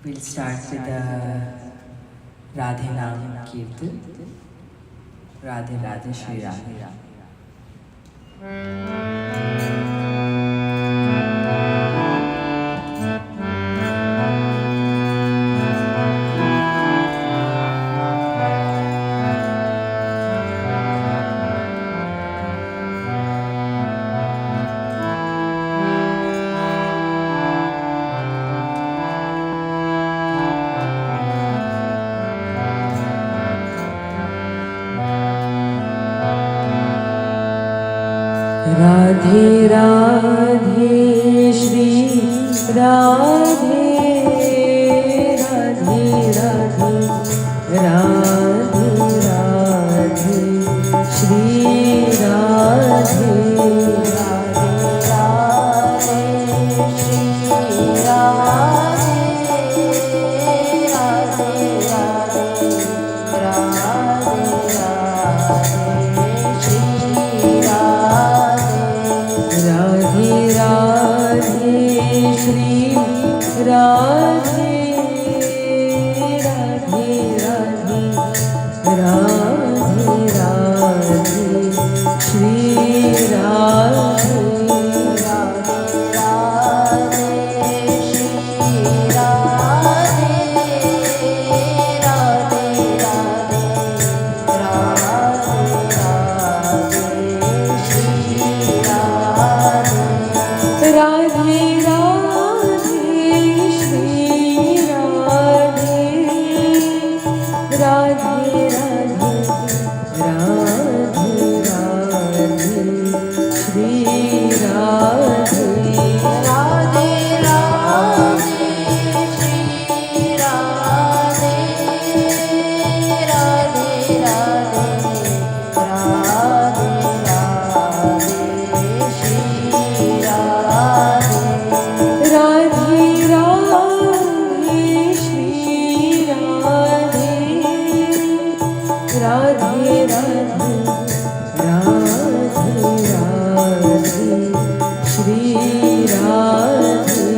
We'll start with the Radhe Naam Kirtan. Radhe Radhe Shri Radhe. Radhe Radhe Shri Radhe Radhe Radhe Radhe Radhe Shri Radhe Radhe Radhe Shri Radhe Radhe Radhe Radhe Radhe Shri Radhe Shri Radhe Radhe Radhe Radhe Radhe Shri Radhe Radhe Radhe Shri Radhe Radhe Radhe Radhe Shri Radhe Radhe Radhe Shri Radhe Radhe Radhe Radhe Radhe Shri Radhe Radhe Radhe Shri Radhe Radhe Radhe Radhe Shri Radhe Radhe Radhe Shri Radhe Radhe Radhe Radhe Radhe Shri Radhe Radhe Radhe Shri Radhe Radhe Radhe Radhe Radhe Shri Radhe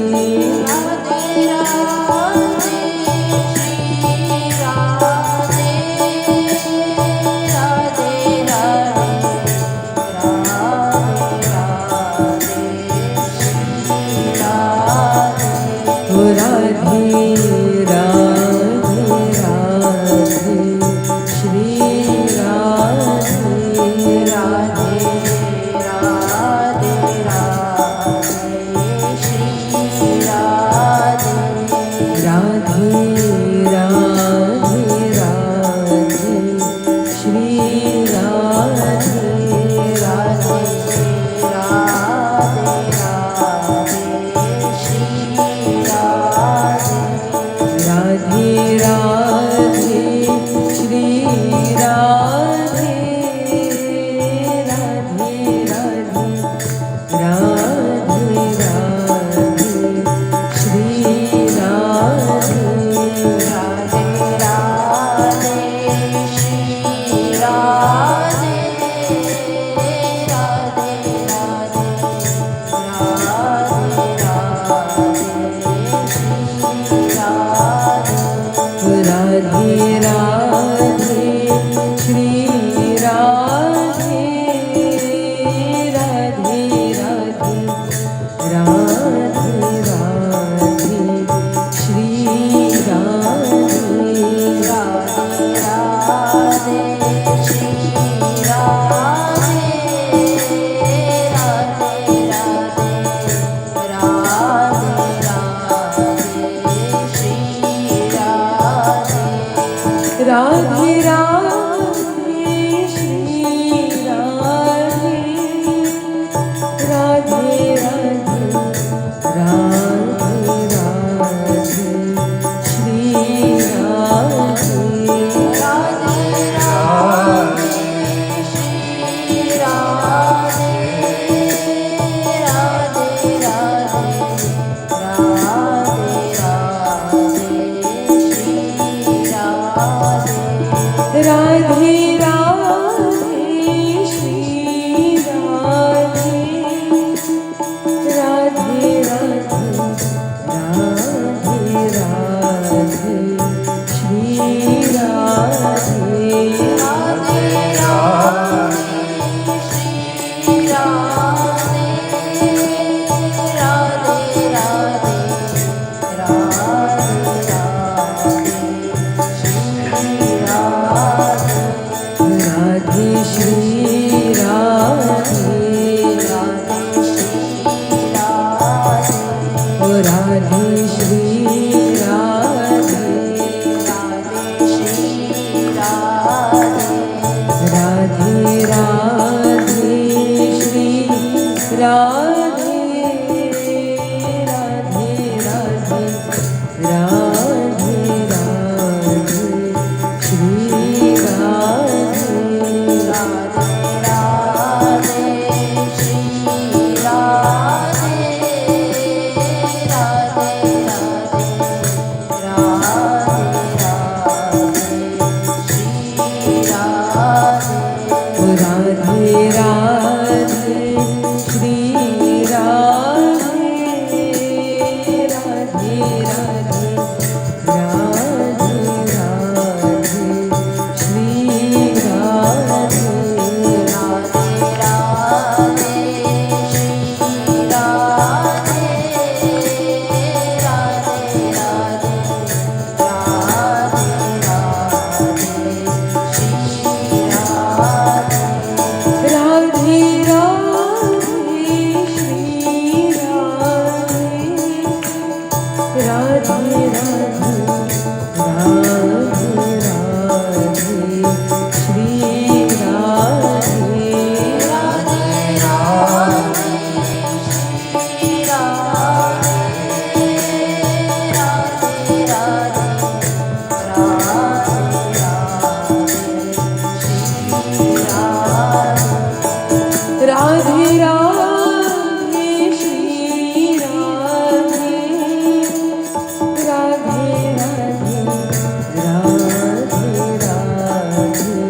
Radhe Radhe Radhe Shri Radhe Radhe Radhe Radhe Shri Radhe Radhe Radhe Radhe Shri Radhe Radhe Radhe Shri Radhe Radhe Radhe Radhe Radhe Shri Radhe Radhe Radhe Shri Radhe Radhe Radhe Radhe Shri Radhe Radhe Radhe Radhe Radhe Shri Radhe Radhe Radhe Shri Radhe Radhe Radhe Radhe Shri Radhe Radhe Radhe Shri Radhe Radhe Radhe Radhe Radhe Shri Radhe Radhe Radhe Shri Radhe Radhe Radhe Radhe Radhe Shri Radhe Radhe Radhe Radhe Radhe Radhe Shri Radhe Radhe Shri Radhe Radhe Radhe Shri Radhe Radhe Radhe Radhe Radhe Shri Radhe Radhe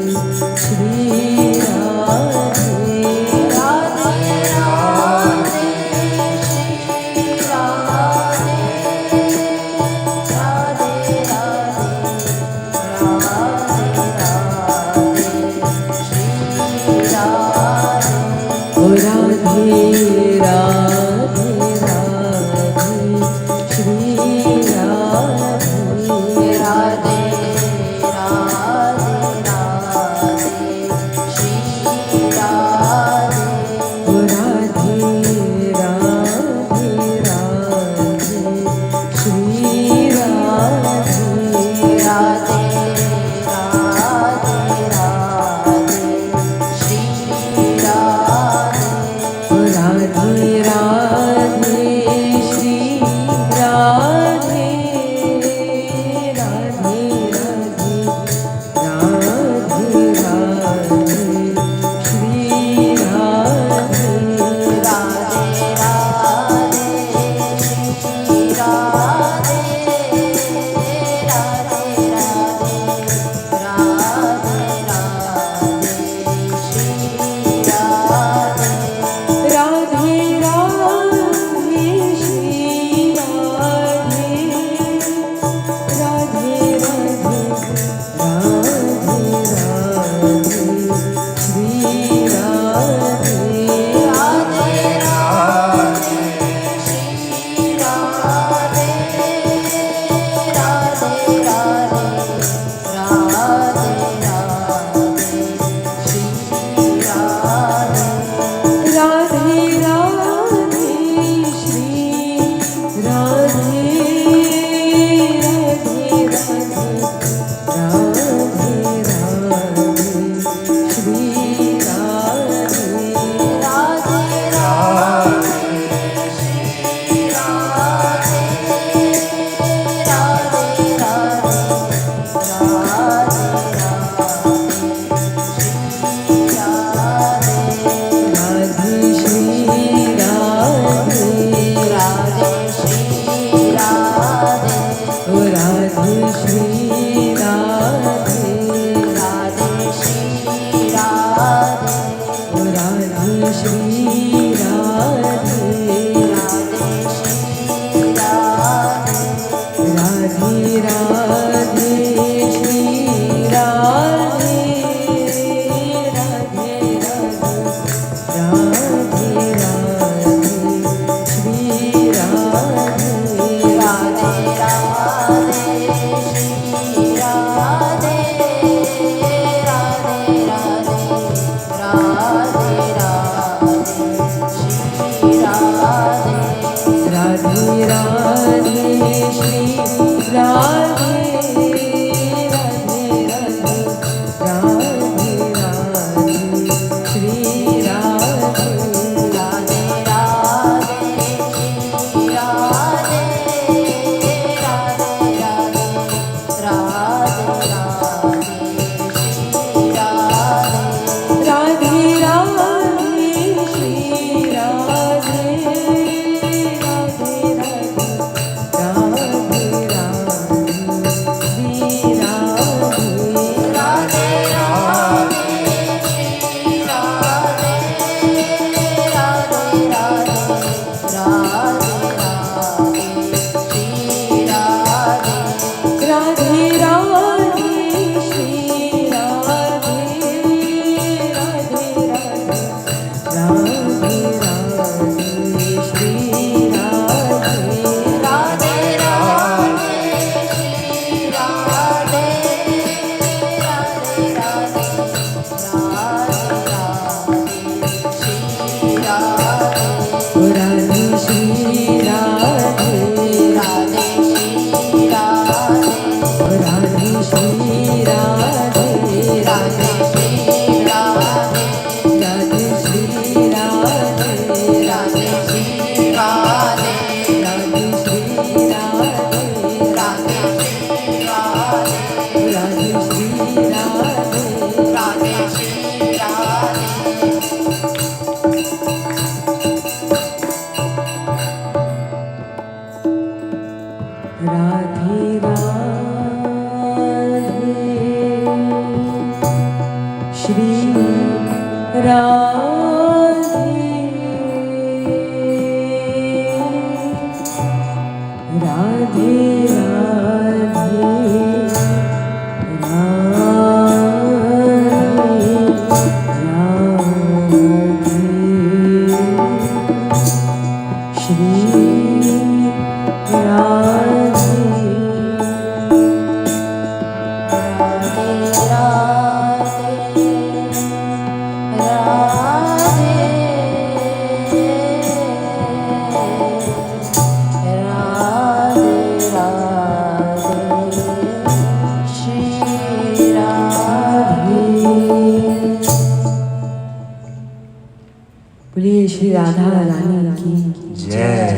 बोलिए श्री राधा रानी की जय।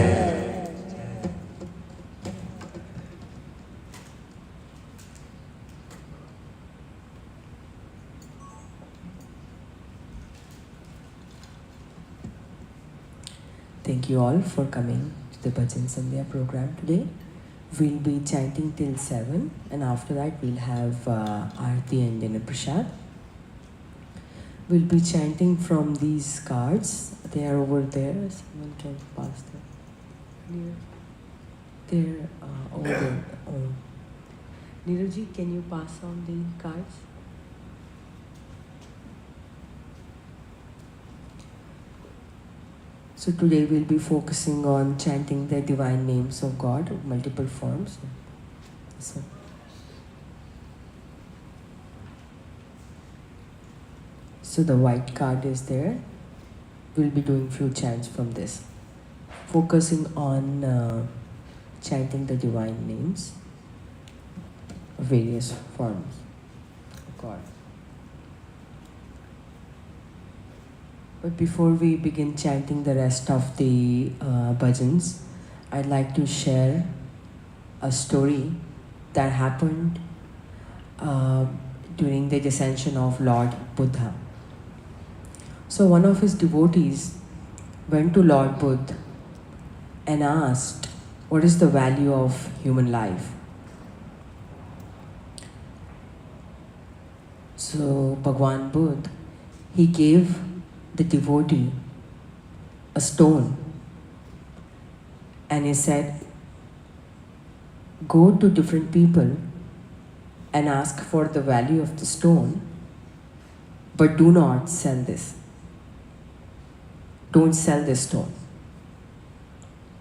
Thank you all for coming to the Bajan Sandya program today. We'll be chanting till 7 and after that we'll have Aarti and Dinner Prasad. We'll be chanting from these cards. They are over there. Someone can pass them. They're over there. Oh. Neeraj, can you pass on the cards? So today we'll be focusing on chanting the divine names of God, multiple forms. So the white card is there. We'll be doing few chants from this, focusing on chanting the divine names, various forms of God. But before we begin chanting the rest of the bhajans, I'd like to share a story that happened during the descension of Lord Buddha. So one of his devotees went to Lord Buddha and asked, what is the value of human life? So Bhagwan Buddha, he gave the devotee a stone and he said, go to different people and ask for the value of the stone, but do not sell this. Don't sell this stone.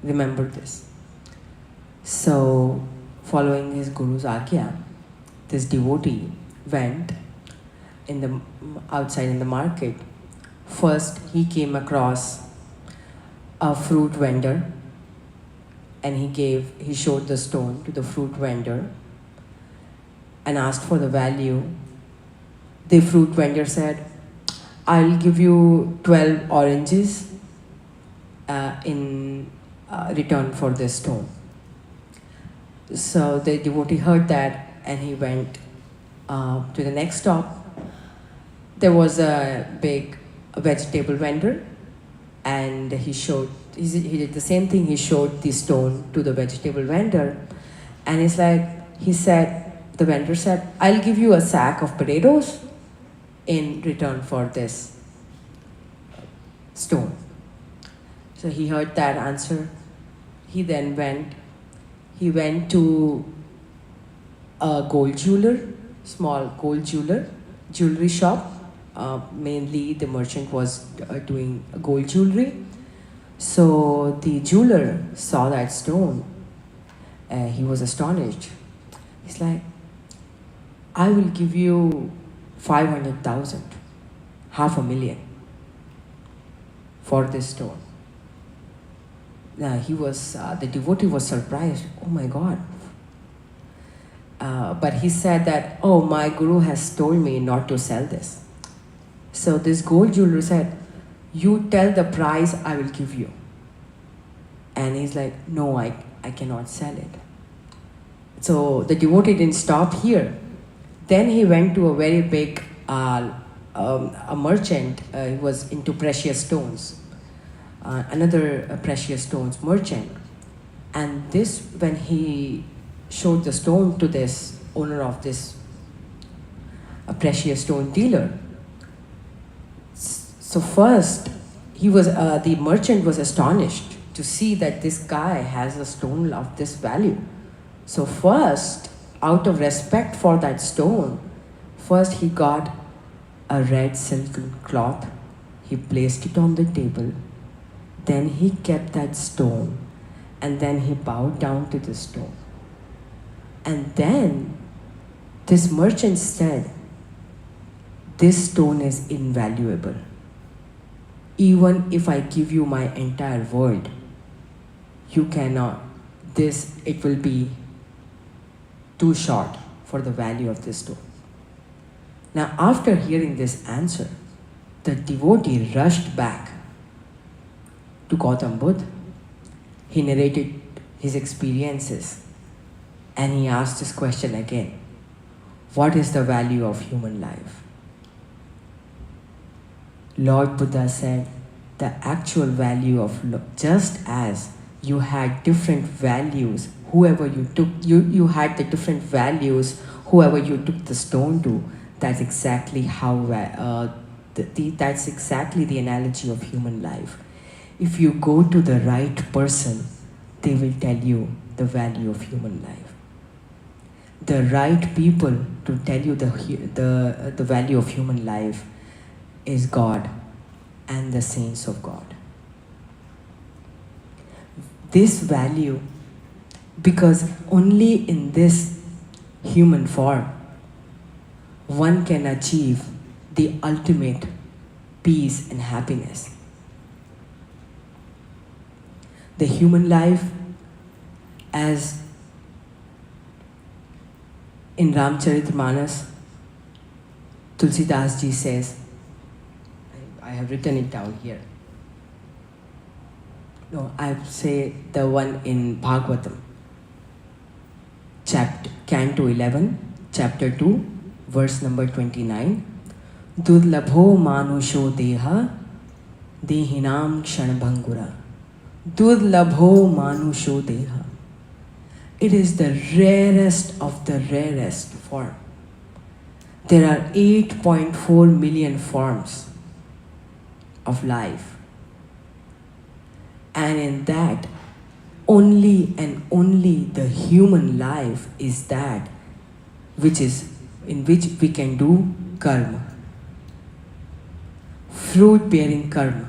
Remember this. So, following his guru's agya, this devotee went outside in the market. First, he came across a fruit vendor and he showed the stone to the fruit vendor and asked for the value. The fruit vendor said, I'll give you 12 oranges in return for this stone. So the devotee heard that and he went to the next stop. There was a big vegetable vendor and he did the same thing. He showed the stone to the vegetable vendor and the vendor said, I'll give you a sack of potatoes in return for this stone. So he heard that answer. He then went to a gold jeweler, small gold jewelry shop. Mainly the merchant was doing gold jewelry. So the jeweler saw that stone. He was astonished. He's like, I will give you 500,000, $500,000 for this stone. The devotee was surprised. Oh my God. But he said that, oh, my guru has told me not to sell this. So this gold jeweler said, you tell the price, I will give you. And he's like, no, I cannot sell it. So the devotee didn't stop here. Then he went to a very big a merchant. He was into precious stones. Another precious stones merchant. And when he showed the stone to this owner of this precious stone dealer, So first, the merchant was astonished to see that this guy has a stone of this value. So first, out of respect for that stone, first he got a red silken cloth, he placed it on the table, then he kept that stone, and then he bowed down to the stone. And then this merchant said, this stone is invaluable. Even if I give you my entire world, you cannot, it will be too short for the value of this stone. Now, after hearing this answer, the devotee rushed back to Gautam Buddha. He narrated his experiences and he asked this question again: what is the value of human life? Lord Buddha said, the actual value of just as you had different values, whoever you took, you had the different values, whoever you took the stone to, that's exactly how, that's exactly the analogy of human life. If you go to the right person, they will tell you the value of human life. The right people to tell you the value of human life is God and the saints of God. This value, because only in this human form, one can achieve the ultimate peace and happiness. The human life, as in Ramcharitmanas, Tulsidas ji says, I have written it down here. No, I say the one in Bhagavatam, Canto 11, Chapter 2, verse number 29. Durlabho manusho deha dehinam kshanabhangura. Durlabho manusho deha. It is the rarest of the rarest form. There are 8.4 million forms of life. And in that, only and only the human life is that in which we can do karma. Fruit-bearing karma.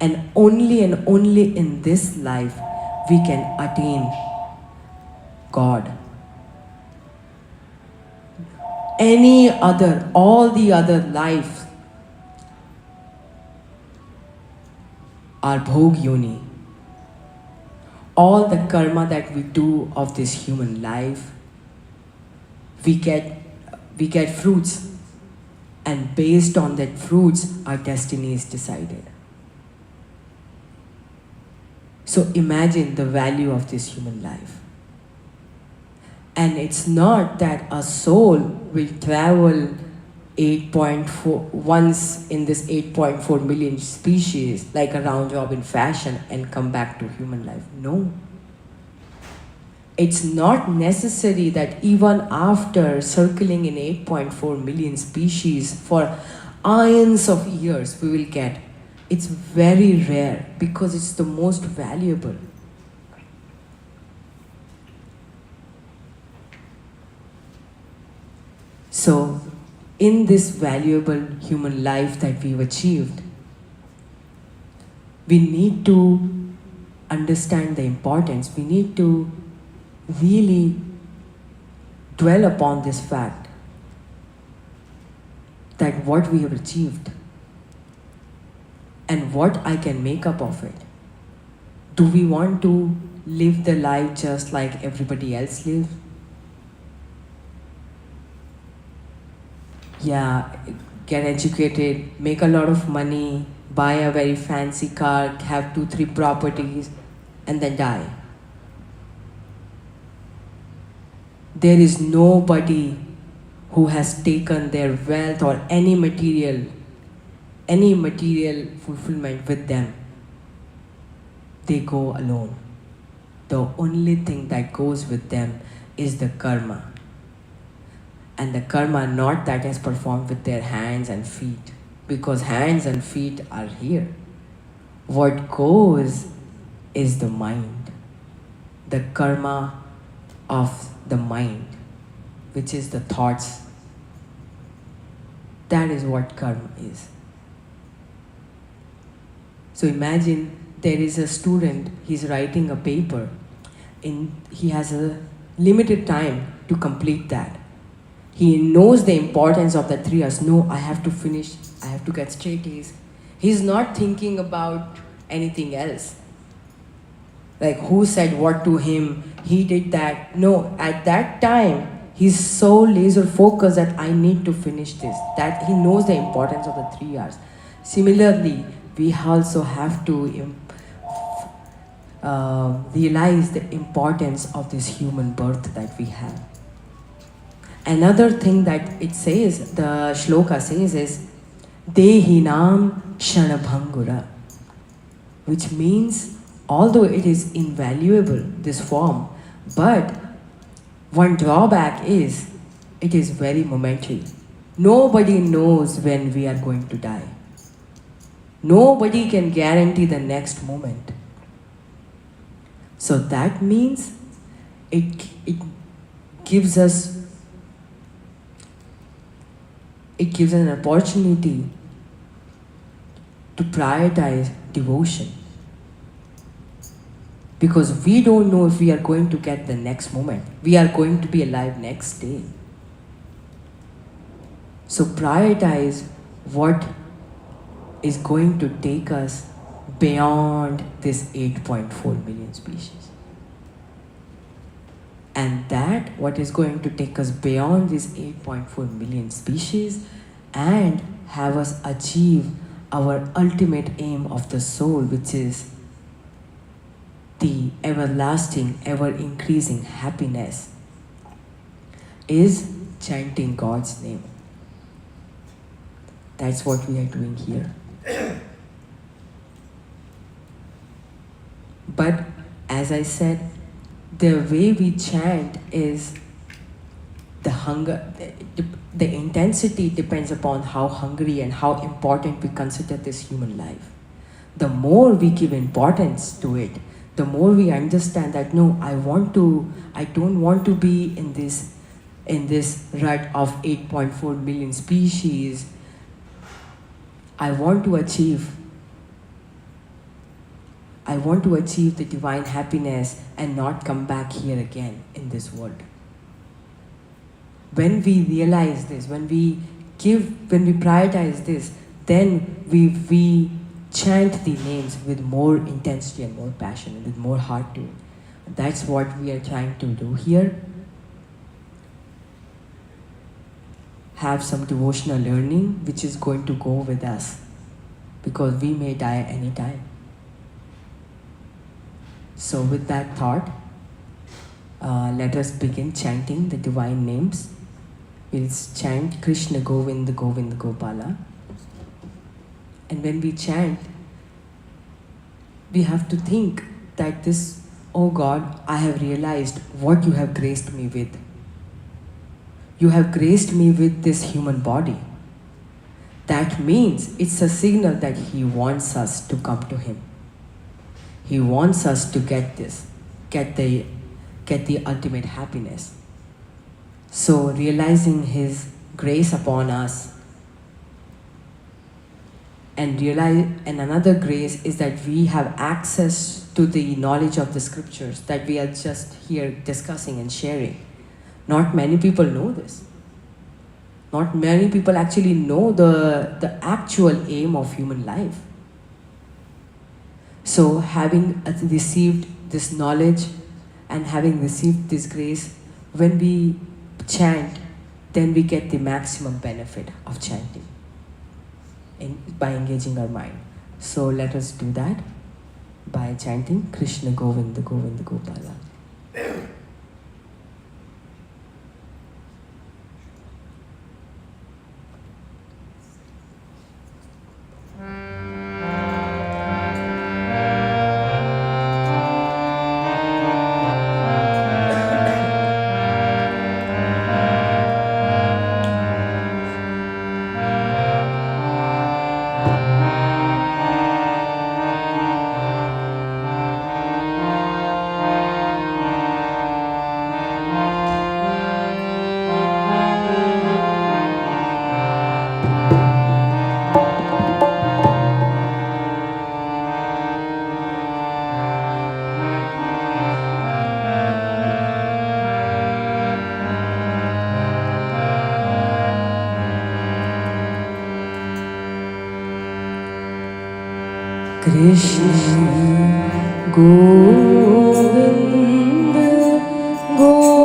And only in this life we can attain God. All the other lives are bhog yoni. All the karma that we do of this human life, we get fruits, and based on that fruits, our destiny is decided. So imagine the value of this human life. And it's not that a soul will travel 8.4 once in this 8.4 million species like a round robin fashion and come back to human life. No. It's not necessary that even after circling in 8.4 million species for ions of years we will get. It's very rare because it's the most valuable. So, in this valuable human life that we've achieved, we need to understand the importance. We need to really dwell upon this fact that what we have achieved and what I can make up of it. Do we want to live the life just like everybody else lives? Yeah, get educated, make a lot of money, buy a very fancy car, have 2-3 properties, and then die. There is nobody who has taken their wealth or any material fulfillment with them. They go alone. The only thing that goes with them is the karma. And the karma not that is performed with their hands and feet, because hands and feet are here. What goes is the mind, the karma of the mind, which is the thoughts. That is what karma is. So imagine there is a student, he's writing a paper, he has a limited time to complete that. He knows the importance of the 3 hours. No, I have to finish, I have to get straight A's. He's not thinking about anything else. Like who said what to him, he did that. No, at that time, he's so laser focused that I need to finish this. That he knows the importance of the 3 hours. Similarly, we also have to realize the importance of this human birth that we have. Another thing that it says, the shloka says is, Dehinam Shanabhangura, which means, although it is invaluable, this form, but one drawback is, it is very momentary. Nobody knows when we are going to die. Nobody can guarantee the next moment. So that means it gives us an opportunity to prioritize devotion. Because we don't know if we are going to get the next moment. We are going to be alive next day. So prioritize what is going to take us beyond this 8.4 million species. And that, what is going to take us beyond this 8.4 million species and have us achieve our ultimate aim of the soul, which is the everlasting, ever-increasing happiness, is chanting God's name. That's what we are doing here. But as I said, the way we chant is the hunger, the intensity depends upon how hungry and how important we consider this human life. The more we give importance to it, the more we understand that no, I don't want to be in this rut of 8.4 million species. I want to achieve the divine happiness and not come back here again in this world. When we realize this, when we prioritize this, then we chant the names with more intensity and more passion and with more heart to it. That's what we are trying to do here. Have some devotional learning which is going to go with us, because we may die anytime. So with that thought, let us begin chanting the divine names. We'll chant Krishna Govinda Govinda Gopala. And when we chant, we have to think that this, oh God, I have realized what you have graced me with. You have graced me with this human body. That means it's a signal that He wants us to come to Him. He wants us to get the ultimate happiness. So realizing His grace upon us, and another grace is that we have access to the knowledge of the scriptures that we are just here discussing and sharing. Not many people know this. Not many people actually know the actual aim of human life. So having received this knowledge and having received this grace, when we chant, then we get the maximum benefit of chanting by engaging our mind. So let us do that by chanting Krishna Govinda Govinda Gopala. Krishna Govinda Govinda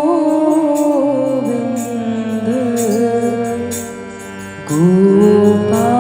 Gopala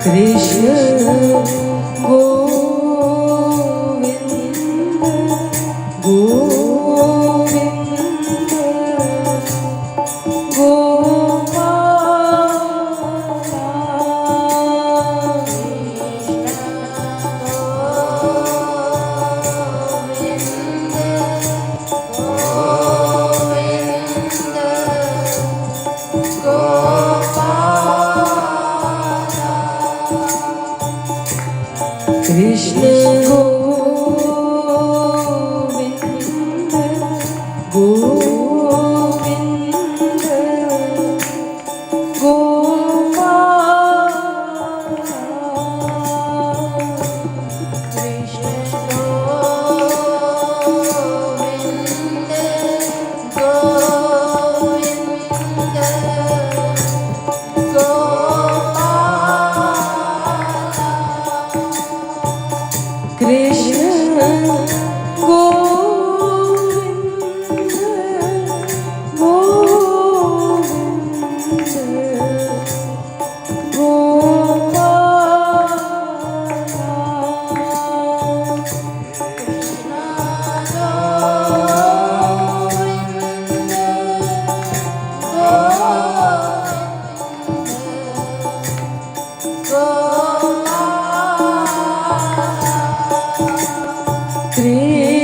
Krishna Govinda Govinda Gopala Krishna Govinda Govinda Krishna Govinda Govinda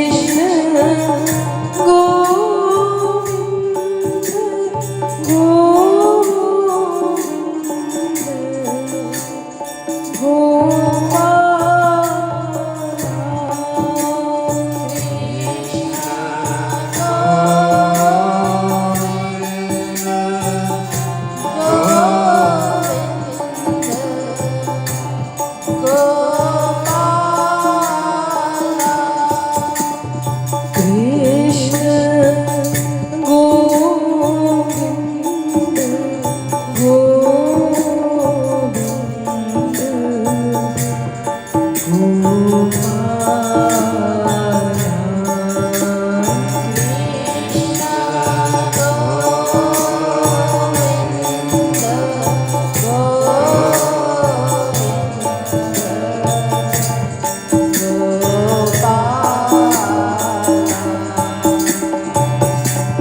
Krishna Govinda Govinda Gopala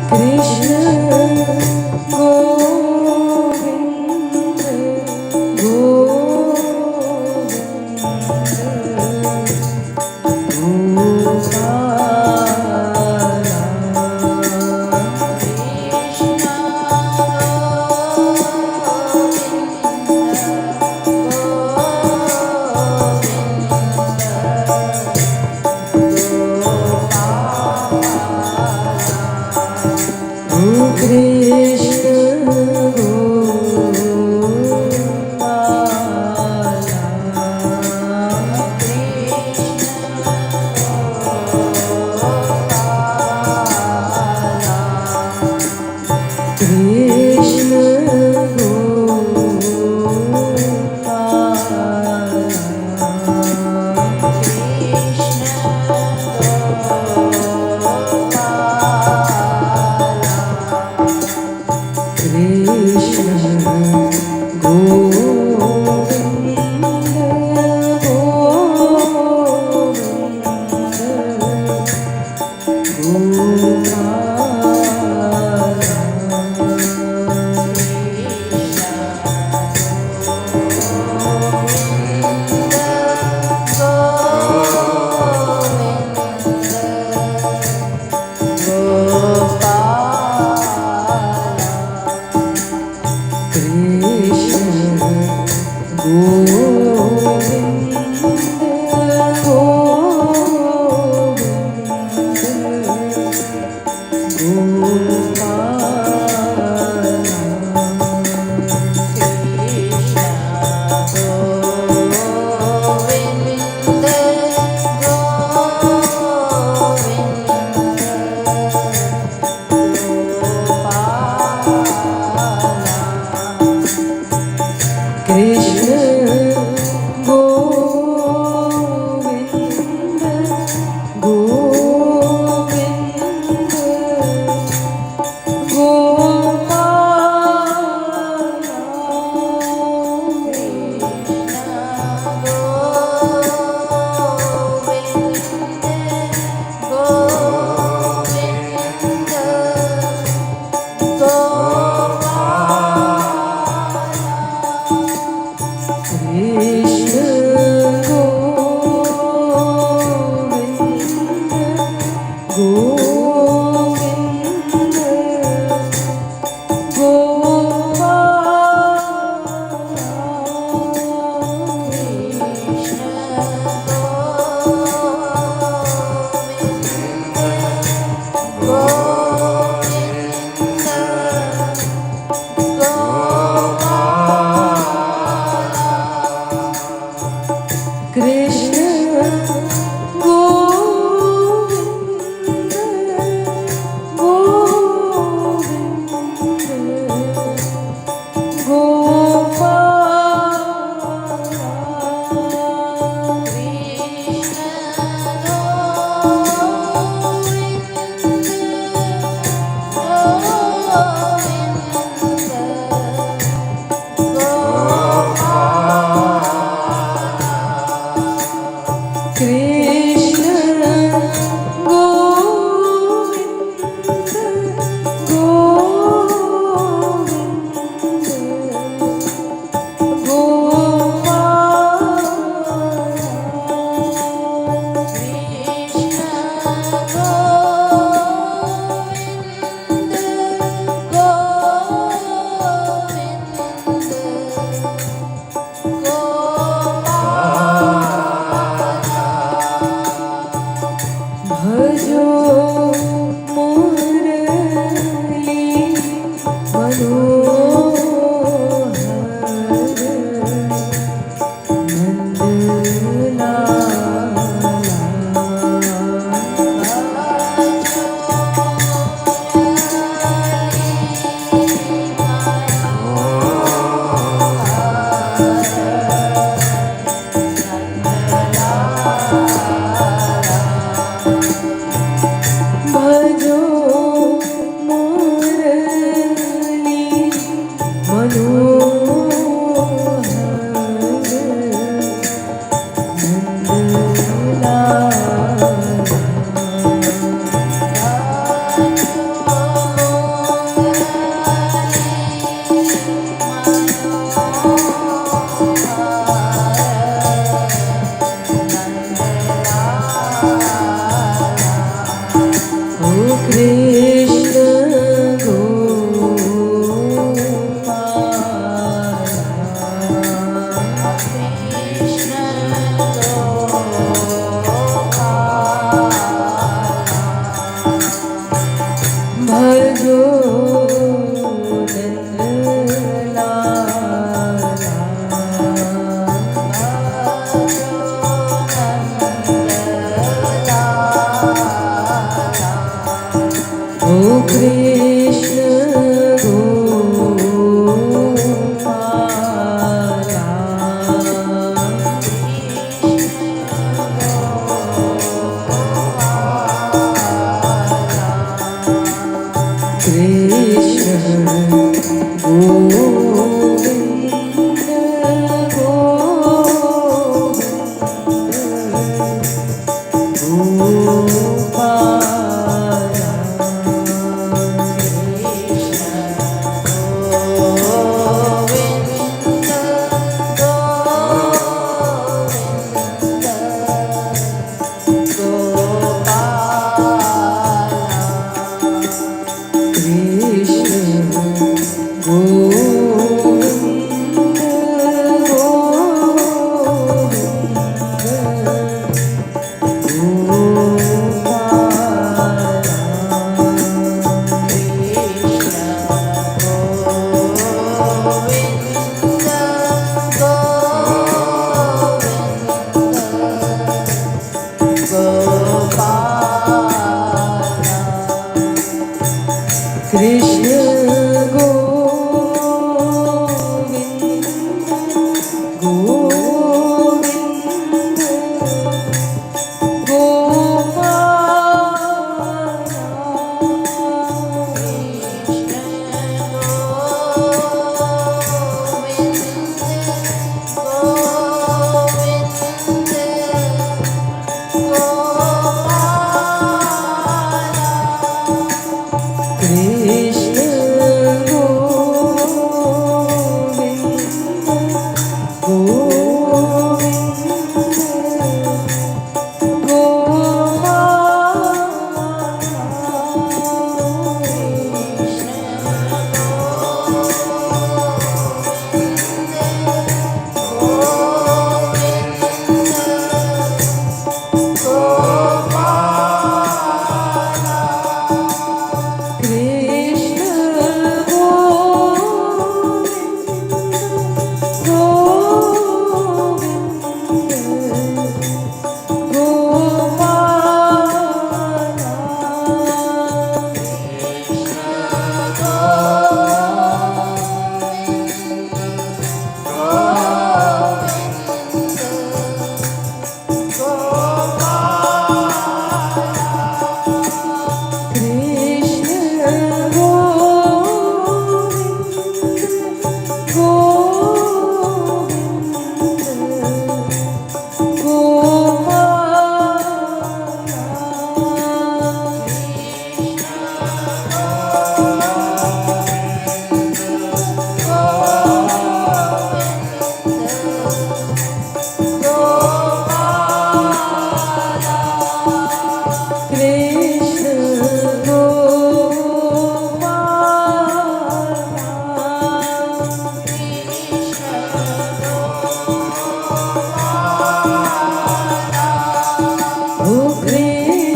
Krishna Krishna Krishna Govind Govind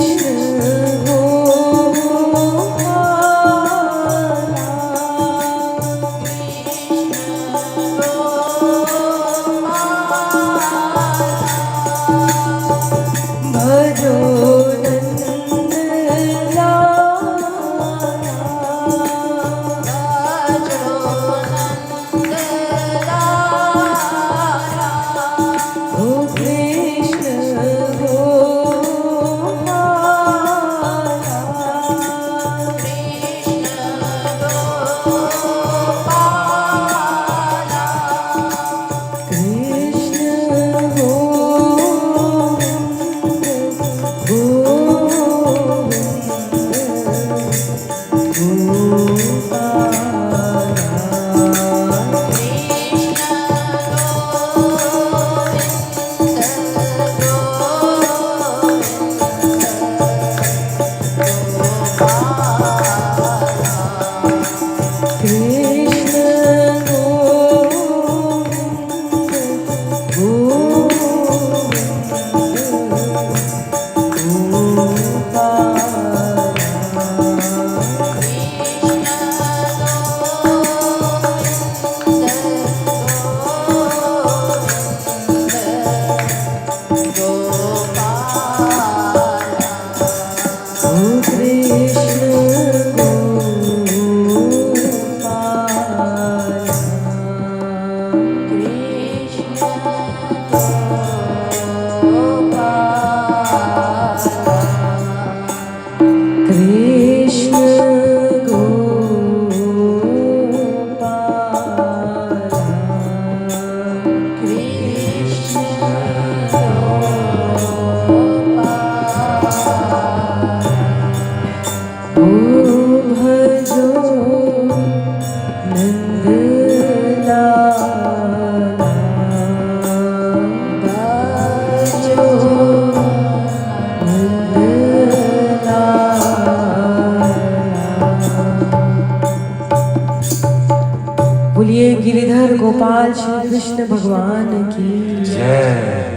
बोलिए गिरिधर गोपाल श्री कृष्ण भगवान की जय।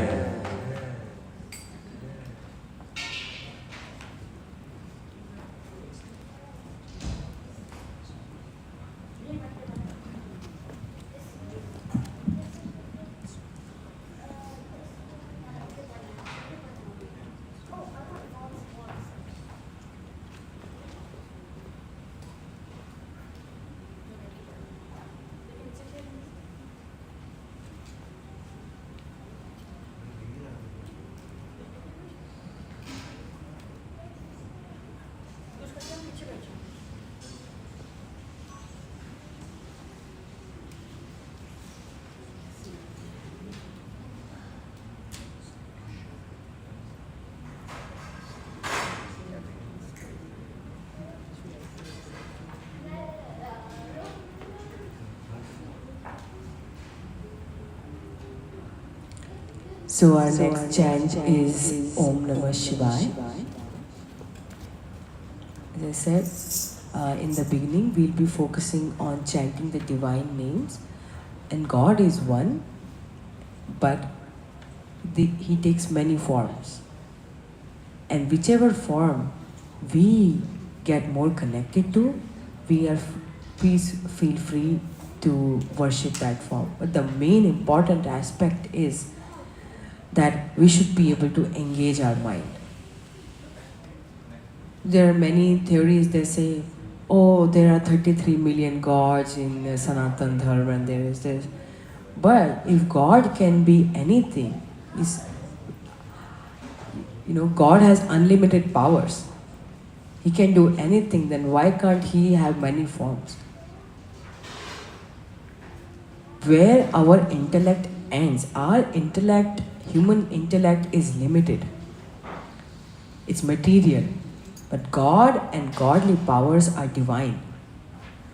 So our next chant is Om Namah Shivaya. As I said, in the beginning, we'll be focusing on chanting the divine names. And God is one, but He takes many forms. And whichever form we get more connected to, please feel free to worship that form. But the main important aspect is that we should be able to engage our mind. There are many theories. They say, oh, there are 33 million gods in Sanatan Dharma and there is this. But if God can be anything, God has unlimited powers. He can do anything, then why can't He have many forms? Where our intellect ends, human intellect is limited. It's material. But God and godly powers are divine.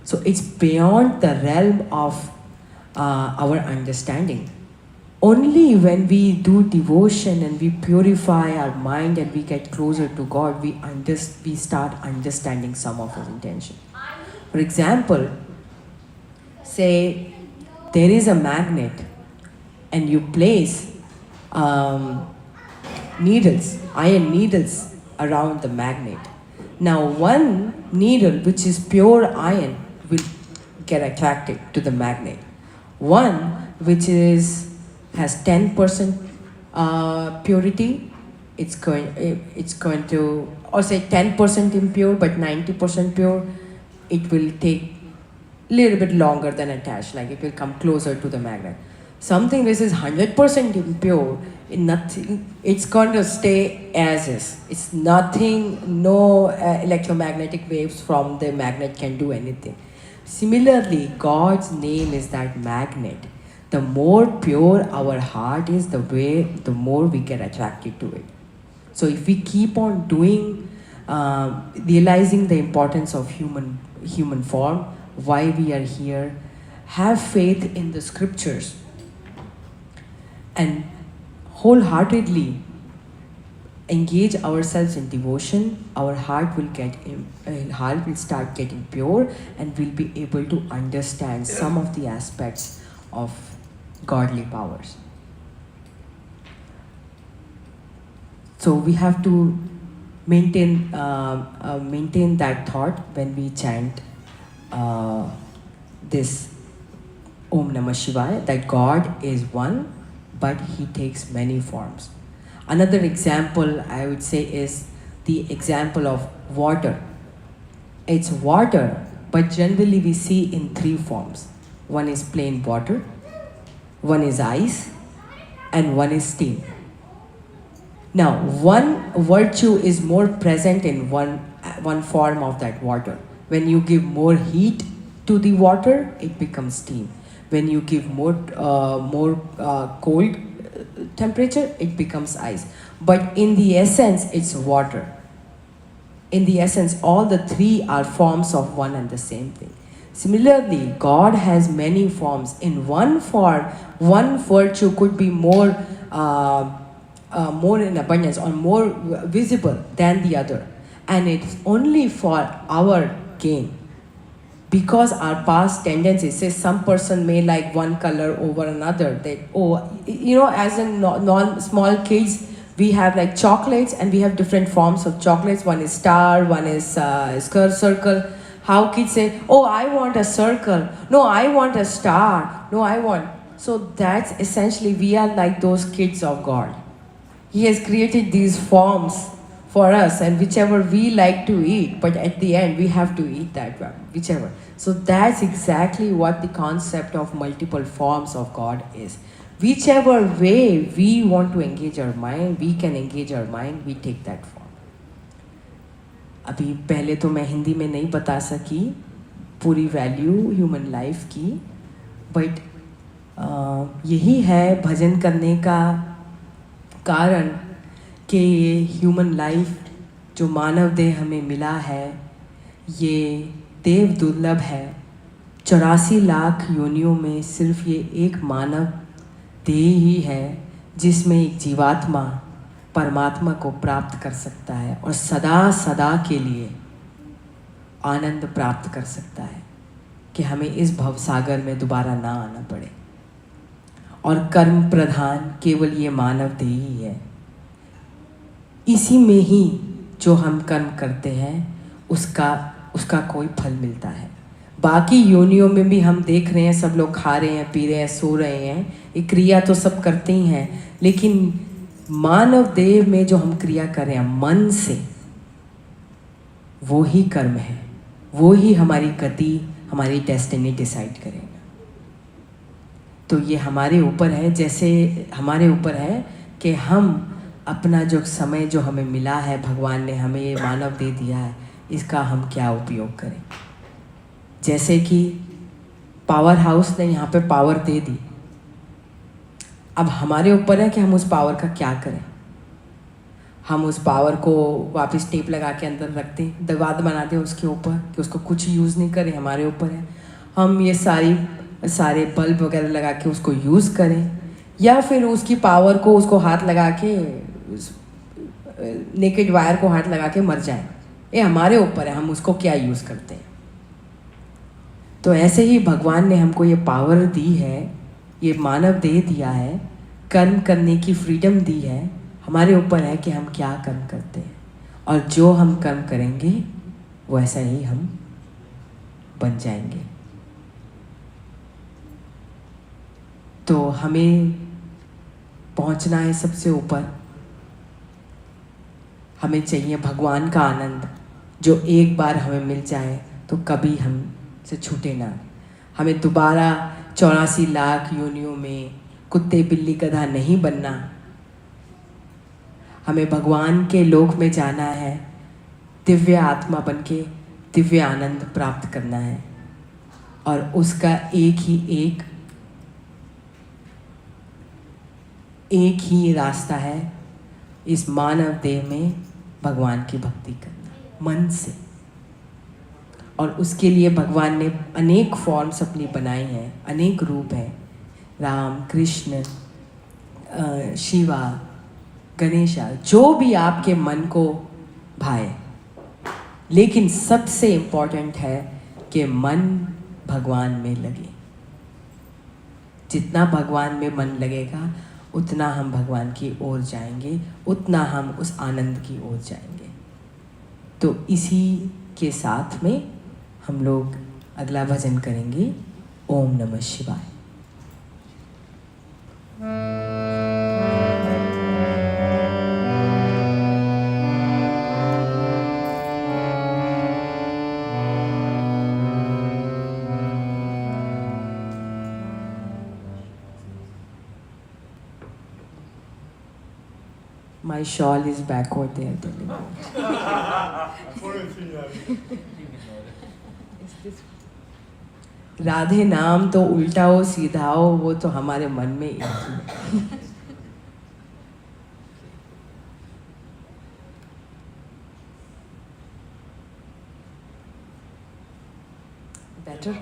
So it's beyond the realm of our understanding. Only when we do devotion and we purify our mind and we get closer to God, we start understanding some of His intention. For example, say there is a magnet and you place iron needles around the magnet. Now one needle, which is pure iron, will get attracted to the magnet. One which has 10% purity, it's going to, or say 10% impure but 90% pure, it will take a little bit longer than attached, like it will come closer to the magnet. Something which is 100% impure, it's going to stay as is. It's nothing, no electromagnetic waves from the magnet can do anything. Similarly, God's name is that magnet. The more pure our heart is, the more we get attracted to it. So if we keep on doing, realizing the importance of human form, why we are here, have faith in the scriptures, and wholeheartedly engage ourselves in devotion, our heart will start getting pure, and we'll be able to understand some of the aspects of godly powers. So we have to maintain that thought when we chant this Om Namah Shivaya, that God is one, but He takes many forms. Another example I would say is the example of water. It's water, but generally we see in three forms. One is plain water, one is ice, and one is steam. Now, one virtue is more present in one form of that water. When you give more heat to the water, it becomes steam. When you give more cold temperature, it becomes ice. But in the essence, it's water. In the essence, all the three are forms of one and the same thing. Similarly, God has many forms. In one form, one virtue could be more in abundance or more visible than the other. And it's only for our gain. Because our past tendencies, say some person may like one color over another. As in small kids, we have like chocolates and we have different forms of chocolates. One is star, one is circle. How kids say, oh, I want a circle. No, I want a star. No, I want. So that's essentially, we are like those kids of God. He has created these forms for us, and whichever we like to eat, but at the end we have to eat that one, whichever. So that's exactly what the concept of multiple forms of God is. Whichever way we want to engage our mind, we can engage our mind, we take that form. अभी पहले तो मैं हिंदी में नहीं बता सकी पूरी value human life की, बट यही है भजन करने का कारण कि ये ह्यूमन लाइफ जो मानव देह हमें मिला है, ये देव दुर्लभ है. 84 लाख योनियों में सिर्फ ये एक मानव देह ही है जिसमें एक जीवात्मा परमात्मा को प्राप्त कर सकता है और सदा सदा के लिए आनंद प्राप्त कर सकता है, कि हमें इस भवसागर में दोबारा ना आना पड़े। और कर्म प्रधान केवल ये मानव देह ही है। इसी में ही जो हम कर्म करते हैं उसका कोई फल मिलता है। बाकी योनियों में भी हम देख रहे हैं, सब लोग खा रहे हैं, पी रहे हैं, सो रहे हैं, ये क्रिया तो सब करते ही हैं, लेकिन मानव देह में जो हम क्रिया कर रहे हैं मन से, वो ही कर्म है, वो ही हमारी गति, हमारी डेस्टिनी डिसाइड करेगा। तो ये हमारे ऊपर है, जैसे हमारे ऊपर है कि हम अपना जो समय जो हमें मिला है, भगवान ने हमें ये मानव दे दिया है, इसका हम क्या उपयोग करें। जैसे कि पावर हाउस ने यहाँ पे पावर दे दी, अब हमारे ऊपर है कि हम उस पावर का क्या करें। हम उस पावर को वापस टेप लगा के अंदर रख दें, दीवार बना दें उसके ऊपर कि उसको कुछ यूज़ नहीं करें, हमारे ऊपर है। हम ये सारे बल्ब वगैरह लगा के उसको यूज़ करें, या फिर उसकी पावर को उसको हाथ लगा के नेकेड वायर को हाथ लगा के मर जाएं। ये हमारे ऊपर है, हम उसको क्या यूज़ करते हैं। तो ऐसे ही भगवान ने हमको ये पावर दी है, ये मानव देह दिया है, कर्म करने की फ्रीडम दी है। हमारे ऊपर है कि हम क्या कर्म करते हैं, और जो हम कर्म करेंगे वैसा ही हम बन जाएंगे। तो हमें पहुंचना है सबसे ऊपर। हमें चाहिए भगवान का आनंद, जो एक बार हमें मिल जाए तो कभी हमसे छूटे ना। हमें दोबारा 84 लाख योनियों में कुत्ते बिल्ली गधा नहीं बनना। हमें भगवान के लोक में जाना है, दिव्य आत्मा बनके दिव्य आनंद प्राप्त करना है। और उसका एक ही रास्ता है, इस मानव देह में भगवान की भक्ति करना मन से। और उसके लिए भगवान ने अनेक फॉर्म्स अपनी बनाई हैं, अनेक रूप हैं, राम, कृष्ण, शिवा, गणेशा, जो भी आपके मन को भाए। लेकिन सबसे इम्पोर्टेंट है कि मन भगवान में लगे। जितना भगवान में मन लगेगा उतना हम भगवान की ओर जाएंगे, उतना हम उस आनंद की ओर जाएंगे। तो इसी के साथ में हम लोग अगला भजन करेंगे। ओम नमः शिवाय। My shawl is backward there. Radhe नाम तो उल्टा हो सीधा हो, वो तो हमारे मन में एक ही है। Better?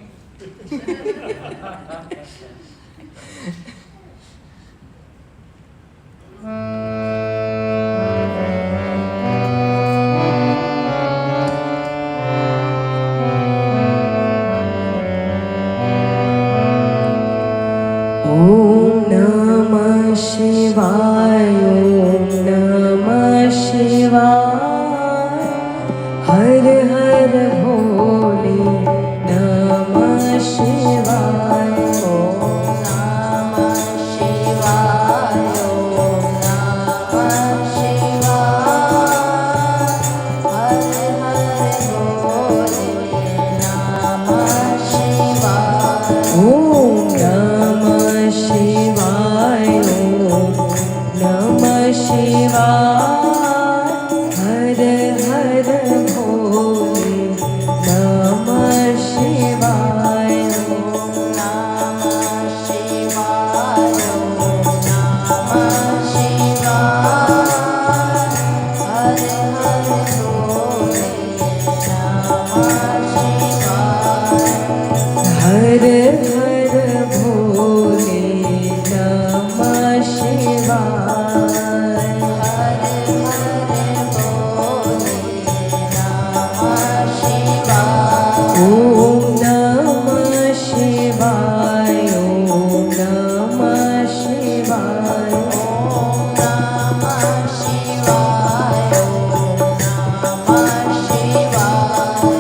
Om Namah Shivaya. Om Namah Shivaya. Om Namah Shivaya.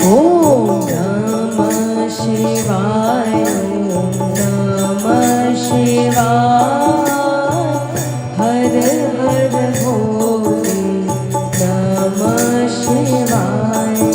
Om Namah Shivaya. Har Har Bole Namah Shivaya.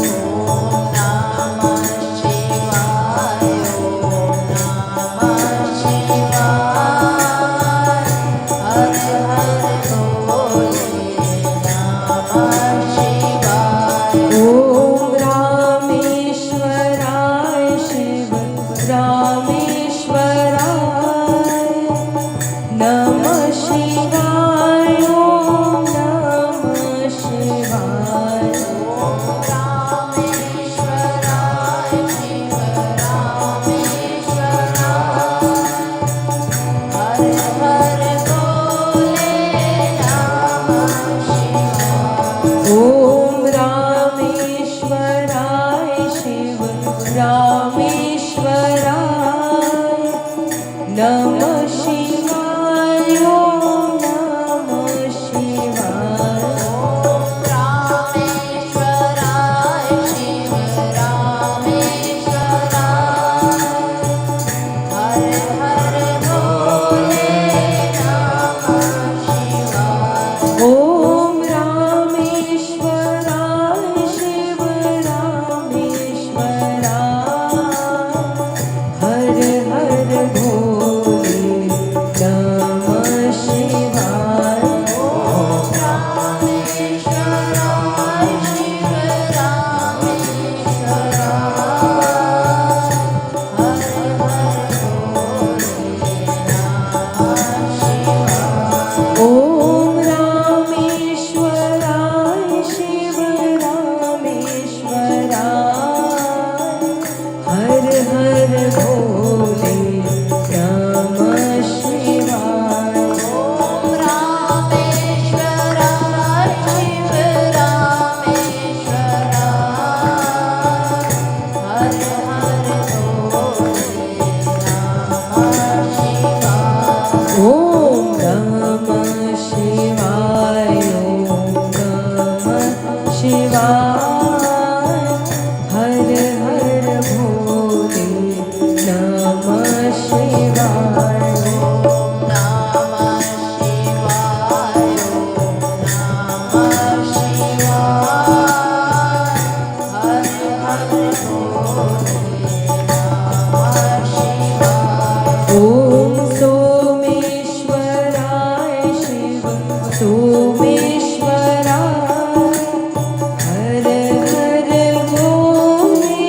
Om Rameshwaraya Shiva Rameshwaraya Namah Shivaya. Om Namah Shivaya. Om Rameshwaraya Shiva Rameshwaraya Namah Shivaya. Om Namah Shivaya. Om Rameshwaraya Shiva Rameshwaraya Har Har Bole Namah Shivaya. Om Rameshwaraya Shiva Rameshwaraya Har Har Bole Namah Shivaya. Om Namah Shivaya. Om Namah Shivaya. Har Har Bole Namah Shivaya. Om Someshwaraya Shiva Someshwaraya Har Har Bole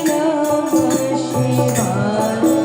Namah Shivaya.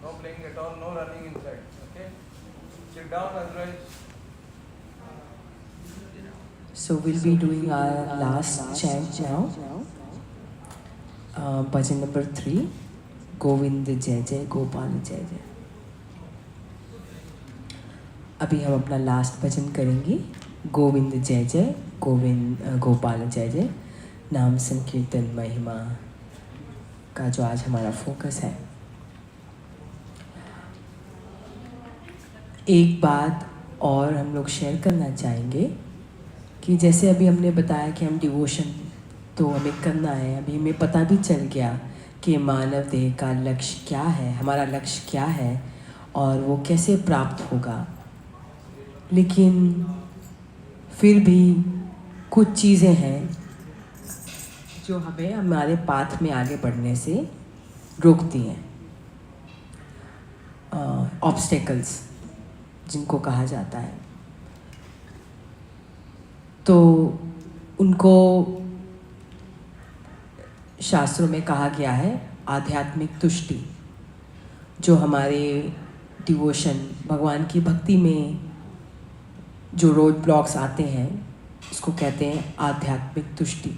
No playing at all, no running inside. Okay? Sit down, otherwise. So we'll be doing our last chant now. Bhajan number 3. Govind जय जय गोपाल जय जय. अभी हम अपना last भजन करेंगे. गोविंद जय जय गोविंद गोपाल जय जय. नाम संकीर्तन महिमा का जो आज हमारा फोकस है. एक बात और हम लोग शेयर करना चाहेंगे कि जैसे अभी हमने बताया कि हम डिवोशन तो हमें करना है. अभी हमें पता भी चल गया कि मानव देह का लक्ष्य क्या है, हमारा लक्ष्य क्या है और वो कैसे प्राप्त होगा. लेकिन फिर भी कुछ चीज़ें हैं जो हमें हमारे पाथ में आगे बढ़ने से रोकती हैं. ऑब्स्टेकल्स जिनको कहा जाता है. तो उनको शास्त्रों में कहा गया है आध्यात्मिक तुष्टि. जो हमारे डिवोशन भगवान की भक्ति में जो रोड ब्लॉक्स आते हैं उसको कहते हैं आध्यात्मिक तुष्टि.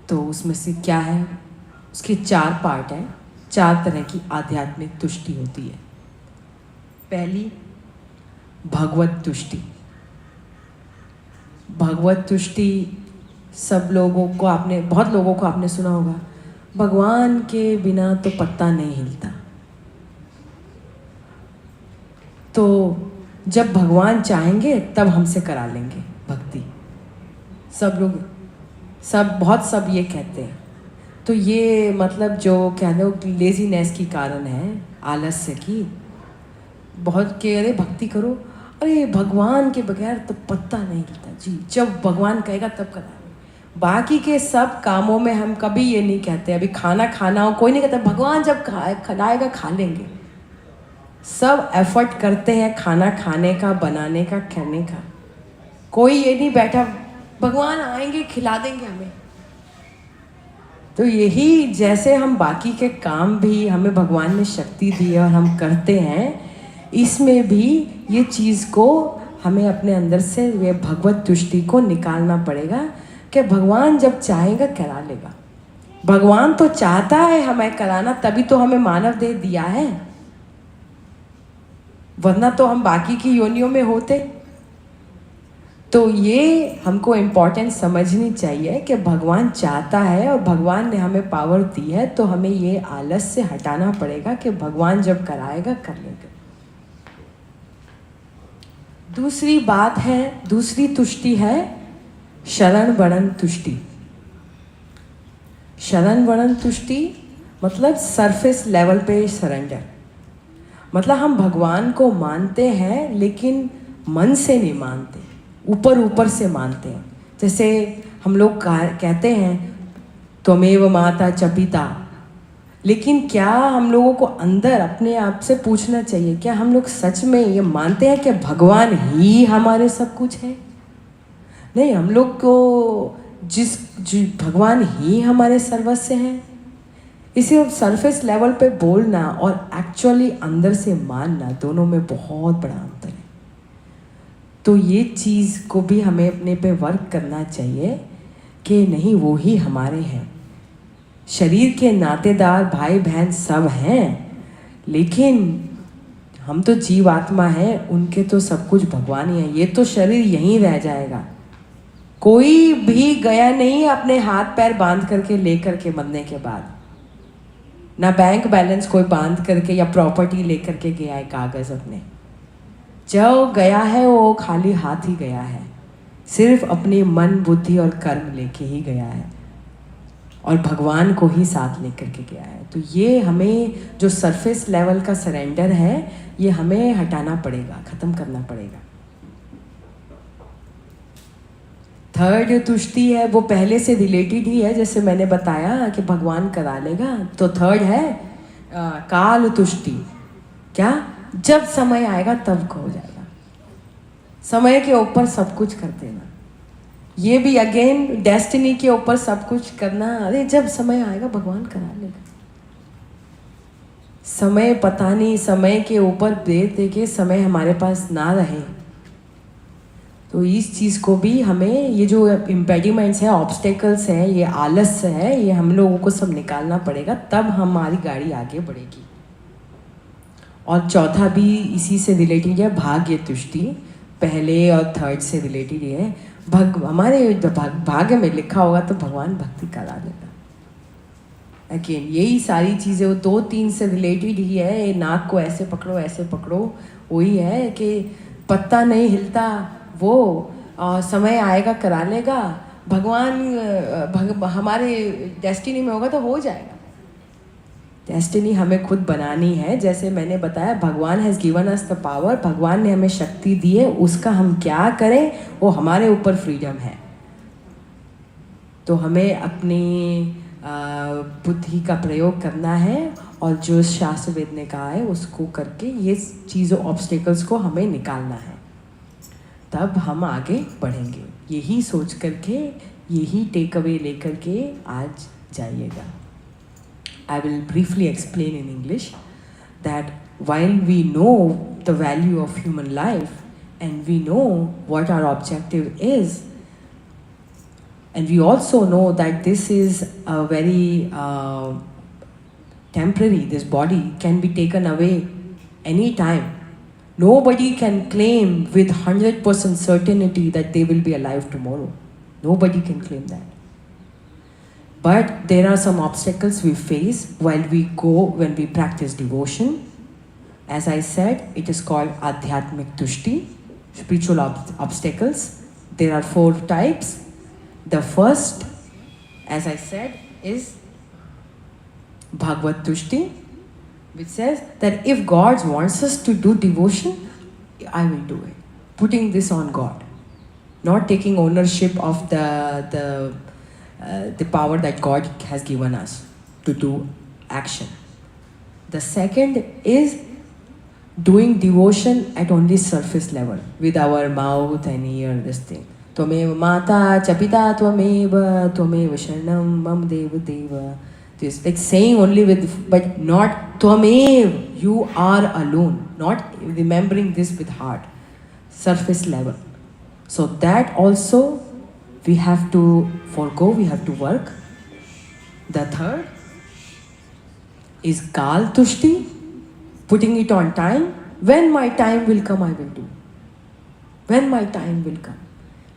तो उसमें से क्या है, उसके 4 पार्ट हैं. 4 तरह की आध्यात्मिक तुष्टि होती है. पहली भगवत तुष्टि. भगवत तुष्टि सब लोगों को बहुत लोगों को आपने सुना होगा, भगवान के बिना तो पत्ता नहीं हिलता. तो जब भगवान चाहेंगे तब हमसे करा लेंगे भक्ति. सब ये कहते हैं. तो ये मतलब जो कहते हो लेजीनेस की कारण है, आलस्य की. बहुत कह रहे भक्ति करो, अरे भगवान के बगैर तो पत्ता नहीं हिलता जी. जब भगवान कहेगा तब करा. बाकी के सब कामों में हम कभी ये नहीं कहते. अभी खाना खाना हो, कोई नहीं कहता भगवान जब खिलाएगा खा लेंगे. सब एफर्ट करते हैं खाना खाने का, बनाने का, करने का. कोई ये नहीं बैठा भगवान आएंगे खिला देंगे हमें. तो यही जैसे हम बाकी के काम भी हमें भगवान ने शक्ति दी है और हम करते हैं, इसमें भी ये चीज़ को हमें अपने अंदर से ये भगवत तुष्टि को निकालना पड़ेगा कि भगवान जब चाहेगा करा लेगा. भगवान तो चाहता है हमें कराना, तभी तो हमें मानव देह दिया है. वरना तो हम बाकी की योनियों में होते. तो ये हमको इम्पोर्टेंस समझनी चाहिए कि भगवान चाहता है और भगवान ने हमें पावर दी है. तो हमें ये आलस से हटाना पड़ेगा कि भगवान जब कराएगा कर लेगा. दूसरी बात है, दूसरी तुष्टि है शरण वरण तुष्टि. शरण वरण तुष्टि मतलब सरफेस लेवल पे सरेंडर. मतलब हम भगवान को मानते हैं लेकिन मन से नहीं मानते, ऊपर ऊपर से मानते हैं. जैसे हम लोग कहते हैं त्वमेव माता च पिता. लेकिन क्या हम लोगों को अंदर अपने आप से पूछना चाहिए, क्या हम लोग सच में ये मानते हैं कि भगवान ही हमारे सब कुछ है? नहीं, हम लोग को भगवान ही हमारे सर्वस्व हैं. इसे सरफेस लेवल पे बोलना और एक्चुअली अंदर से मानना, दोनों में बहुत बड़ा अंतर है. तो ये चीज़ को भी हमें अपने पे वर्क करना चाहिए कि नहीं, वो ही हमारे हैं. शरीर के नातेदार भाई बहन सब हैं, लेकिन हम तो जीव आत्मा हैं, उनके तो सब कुछ भगवान ही है. ये तो शरीर यहीं रह जाएगा. कोई भी गया नहीं अपने हाथ पैर बांध करके लेकर के मरने के बाद. ना बैंक बैलेंस कोई बांध करके या प्रॉपर्टी लेकर के गया है कागज़ अपने. जो गया है वो खाली हाथ ही गया है. सिर्फ अपनी मन बुद्धि और कर्म लेके ही गया है और भगवान को ही साथ लेकर के गया है. तो ये हमें जो सरफेस लेवल का सरेंडर है ये हमें हटाना पड़ेगा, ख़त्म करना पड़ेगा. थर्ड तुष्टि है वो पहले से रिलेटेड ही है. जैसे मैंने बताया कि भगवान करा लेगा. तो थर्ड है काल तुष्टि. क्या? जब समय आएगा तब हो जाएगा. समय के ऊपर सब कुछ कर देना. ये भी अगेन डेस्टिनी के ऊपर सब कुछ करना. अरे जब समय आएगा भगवान करा लेगा. समय पता नहीं, समय के ऊपर दे के समय हमारे पास ना रहे। तो इस चीज़ को भी हमें, ये जो इम्पेडिमेंट्स है, ऑब्स्टेकल्स हैं, ये आलस है, ये हम लोगों को सब निकालना पड़ेगा, तब हमारी गाड़ी आगे बढ़ेगी। और चौथा भी इसी से रिलेटेड है, भाग्य तुष्टि। पहले और थर्ड से रिलेटेड है। हमारे भाग्य में लिखा होगा तो भगवान भक्ति करा देगा। अगेन यही सारी चीज़ें वो 2-3 से रिलेटेड ही है। ये नाक को ऐसे पकड़ो, ऐसे पकड़ो, वही है कि पत्ता नहीं हिलता, वो समय आएगा करा लेगा। भगवान हमारे डेस्टिनी में होगा तो हो जाएगा। डेस्टिनी हमें खुद बनानी है। जैसे मैंने बताया, भगवान has given us the power, भगवान ने हमें शक्ति दी है, उसका हम क्या करें वो हमारे ऊपर फ्रीडम है। तो हमें अपनी बुद्धि का प्रयोग करना है और जो शास्त्र वेद ने कहा है उसको करके ये चीज़ों, ऑब्स्टेकल्स को हमें निकालना है, तब हम आगे बढ़ेंगे। यही सोच करके, यही टेक अवे लेकर के आज जाइएगा। I will briefly explain in English that while we know the value of human life and we know what our objective is, and we also know that this is a very temporary, this body can be taken away anytime. Nobody can claim with 100% certainty that they will be alive tomorrow. Nobody can claim that. But there are some obstacles we face when we practice devotion. As I said, it is called Adhyatmik Tushti, spiritual obstacles. There are 4 types. The first, as I said, is Bhagavad Tushti, which says that if God wants us to do devotion, I will do it. Putting this on God, not taking ownership of the power that God has given us to do action. The second is doing devotion at only surface level with our mouth and ear, this thing. Tvameva mata cha pita tvameva tvameva sharanam mam deva deva. This like saying only but not tvamev, you are alone, not remembering this with heart, surface level. So that also we have to forego, we have to work. The third is Kal Tushti, putting it on time. When my time will come, I will do. When my time will come.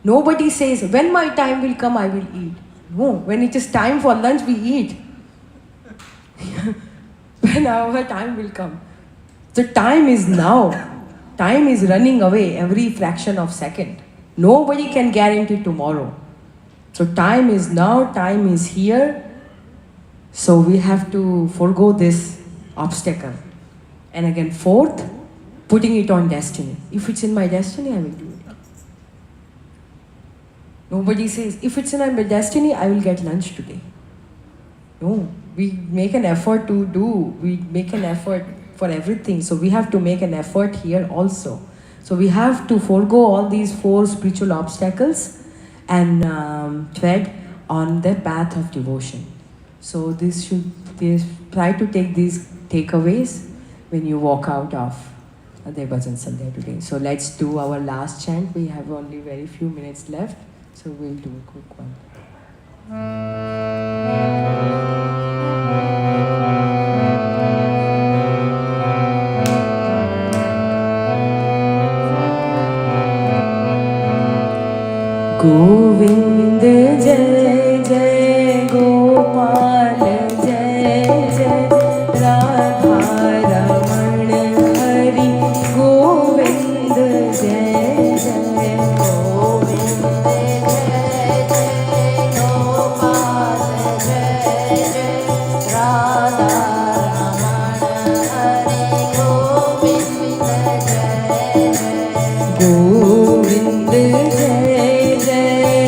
Nobody says, when my time will come, I will eat. No, when it is time for lunch, we eat. When our time will come. So time is now. Time is running away every fraction of second. Nobody can guarantee tomorrow. So time is now, time is here. So we have to forego this obstacle. And again, fourth, putting it on destiny. If it's in my destiny, I will do it. Nobody says, if it's in my destiny, I will get lunch today. No, we make an effort to do, we make an effort for everything. So we have to make an effort here also. So we have to forego all these 4 spiritual obstacles and tread on the path of devotion. So try to take these takeaways when you walk out of the Bajan Sandya today. So let's do our last chant. We have only very few minutes left, so we'll do a quick one. Govind जय जय गोपाल जय जय राधा रमण हरि गोविंद जय जय गोविंद जय जय गोपाल जय जय राधा रमण हरि गोविंद जय जय गोविंद जय जय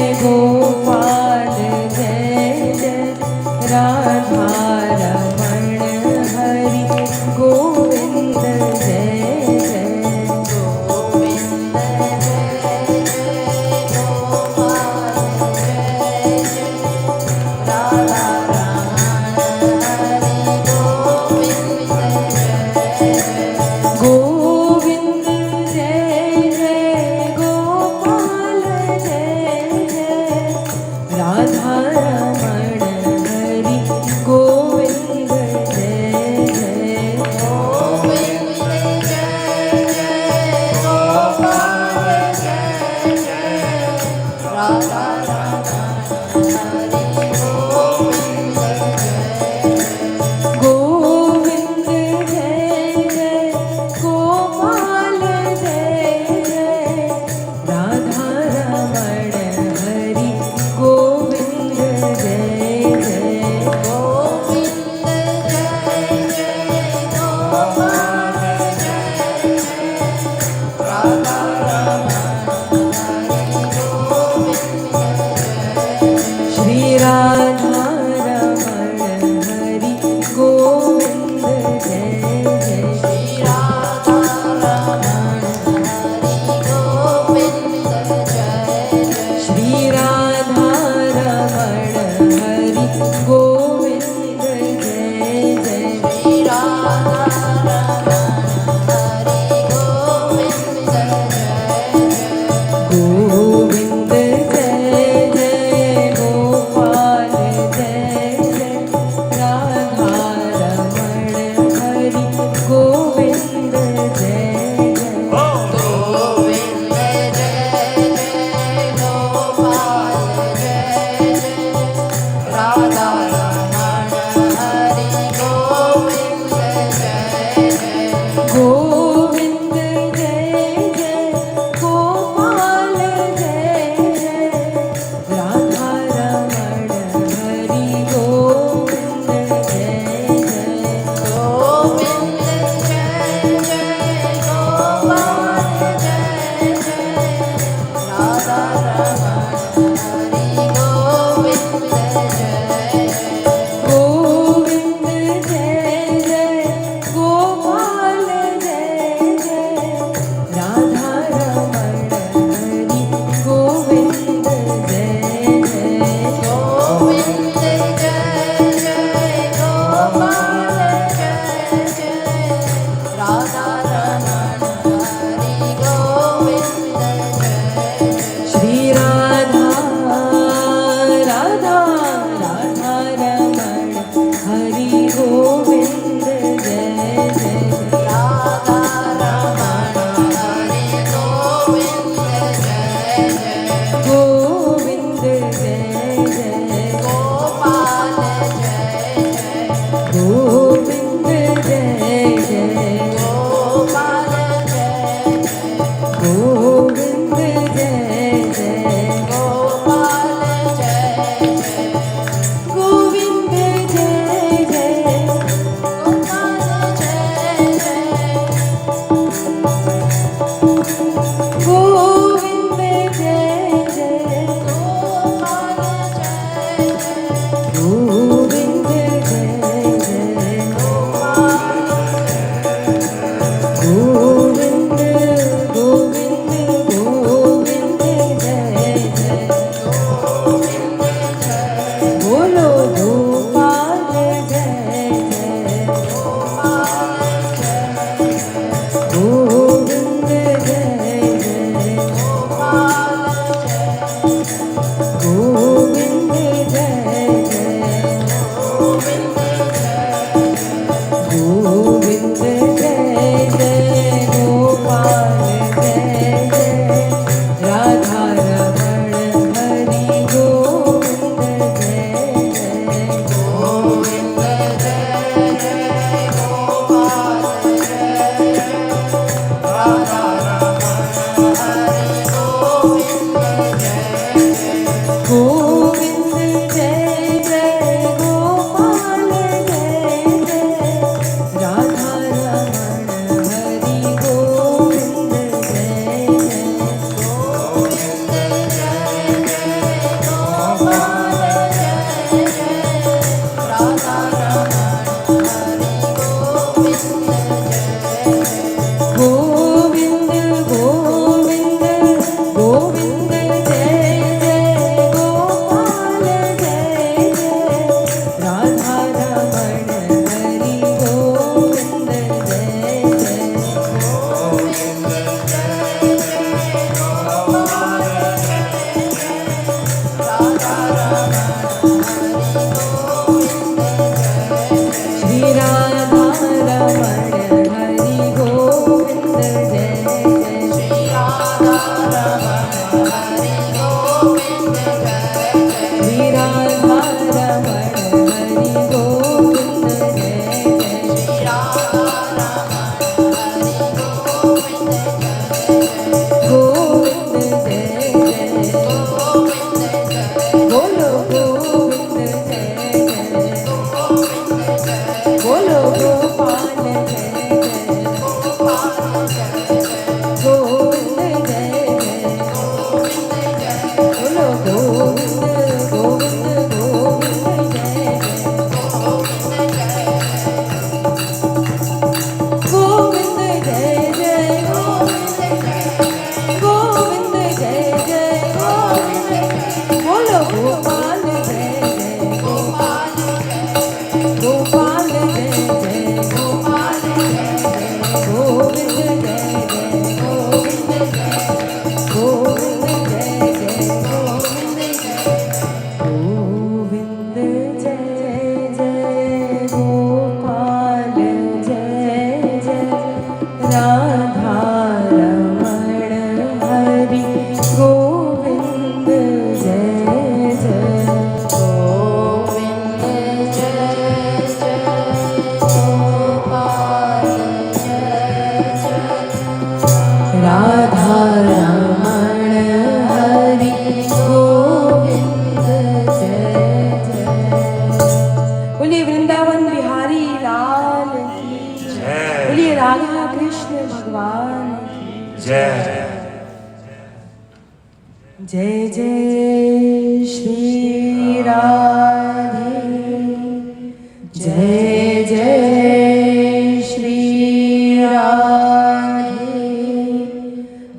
जय जय श्री राधे, जय जय श्री राधे,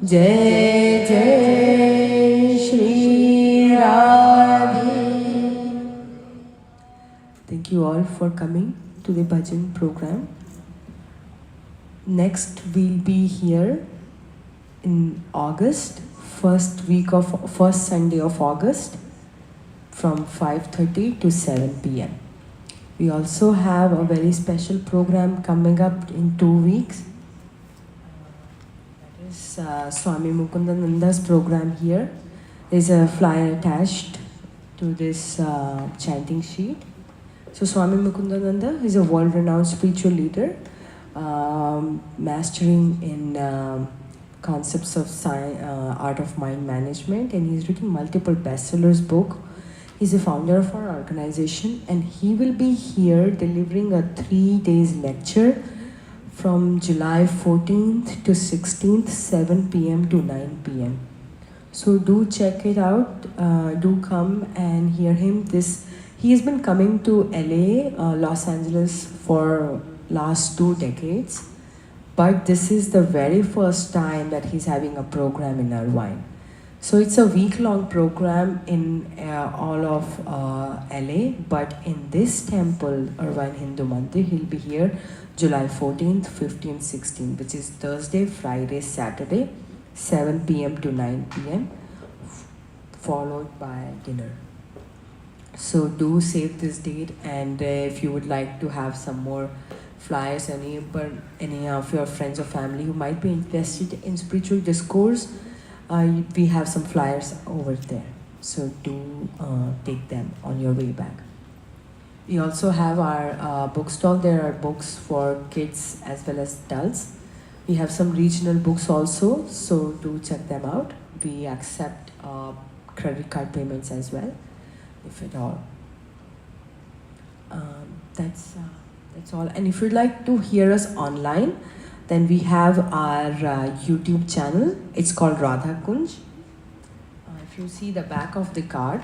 जय जय Shri Radhe. Thank you all for coming to the bhajan program. Next we'll be here in August, first Sunday of August from 5:30 to 7 p.m. We also have a very special program coming up in 2 weeks. That is Swami Mukundananda's program here. There's a flyer attached to this chanting sheet. So Swami Mukundananda is a world-renowned spiritual leader, mastering in concepts of art of mind management, and he's written multiple bestsellers book. He's the founder of our organization, and he will be here delivering a 3 days lecture from July 14th to 16th, 7 p.m. to 9 p.m. So do check it out, do come and hear him. He has been coming to LA, Los Angeles for last 2 decades. But this is the very first time that he's having a program in Irvine. So it's a week-long program in all of LA, but in this temple, Irvine Hindu Mandir, he'll be here July 14th, 15th, 16th, which is Thursday, Friday, Saturday, 7 p.m. to 9 p.m., followed by dinner. So do save this date, and if you would like to have some more flyers, any of your friends or family who might be interested in spiritual discourse, we have some flyers over there. So do take them on your way back. We also have our bookstall. There are books for kids as well as adults. We have some regional books also, so do check them out. We accept credit card payments as well, if at all. That's all. And if you'd like to hear us online, then we have our YouTube channel. It's called Radha Kunj. If you see the back of the card,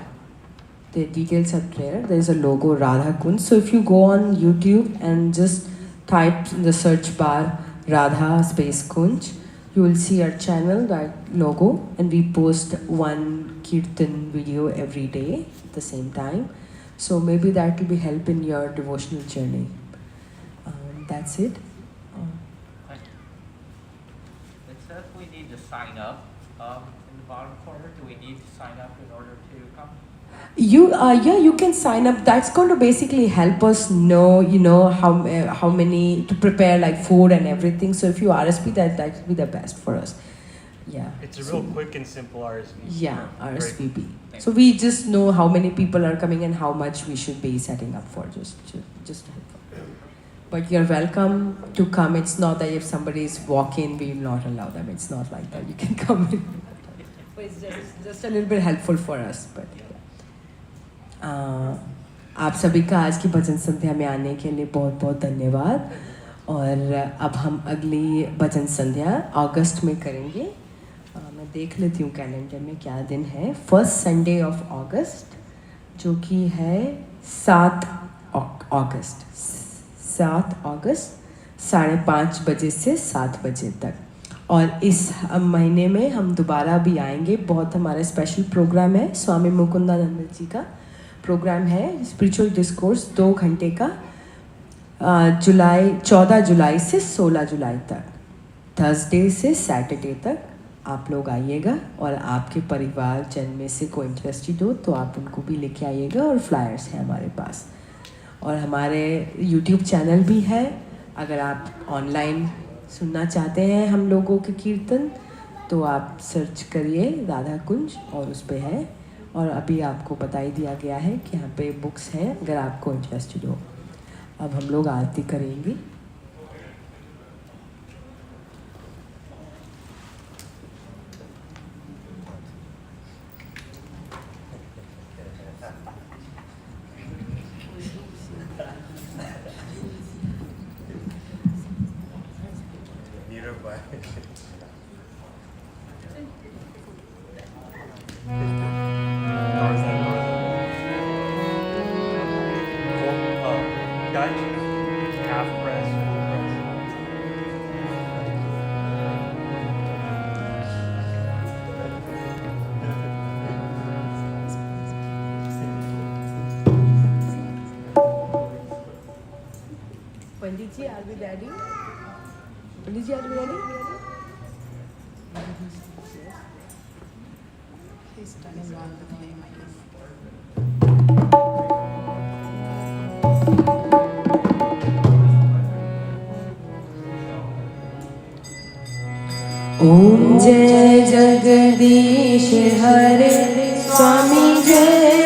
the details are there. There's a logo Radha Kunj. So if you go on YouTube and just type in the search bar Radha space Kunj, you will see our channel, that logo, and we post one Kirtan video every day at the same time. So maybe that will be help in your devotional journey. That's it. It says we need to sign up in the bottom corner. Do we need to sign up in order to come? You can sign up. That's going to basically help us know, how many to prepare like food and everything. So if you RSP, that will be the best for us. Yeah. It's a real quick and simple RSVP. Yeah, Great. RSVP. So we just know how many people are coming and how much we should be setting up for, just to help. But you're welcome to come. It's not that if somebody is walking, we will not allow them. It's not like that. You can come in. But it's just a little bit helpful for us. But आप सभी का आज की भजन संध्या में आने के लिए बहुत बहुत धन्यवाद. और अब हम अगली भजन संध्या अगस्त में करेंगे. मैं देख लेती हूँ कैलेंडर में क्या दिन है. फर्स्ट संडे ऑफ अगस्त, जो कि है 7 अगस्त 5:30 बजे से 7 बजे तक. और इस महीने में हम दोबारा भी आएंगे. बहुत हमारा स्पेशल प्रोग्राम है. स्वामी मुकुंदानंद जी का प्रोग्राम है, स्पिरिचुअल डिस्कोर्स 2 घंटे का, 14 जुलाई से 16 जुलाई तक, थर्सडे से सैटरडे तक. आप लोग आइएगा और आपके परिवार जन में से कोई इंटरेस्टेड हो तो आप उनको भी लेके आइएगा. और फ्लायर्स हैं हमारे पास. और हमारे YouTube चैनल भी है. अगर आप ऑनलाइन सुनना चाहते हैं हम लोगों के कीर्तन, तो आप सर्च करिए राधा कुंज और उस पे है. और अभी आपको बता ही दिया गया है कि यहाँ पे बुक्स हैं अगर आपको इंटरेस्टेड हो. अब हम लोग आरती करेंगे. Half press, full press. Pandit ji, are we ready? Pandit ji, are we ready? He's turning on the flame, I guess. ओम जय जगदीश हरे स्वामी जय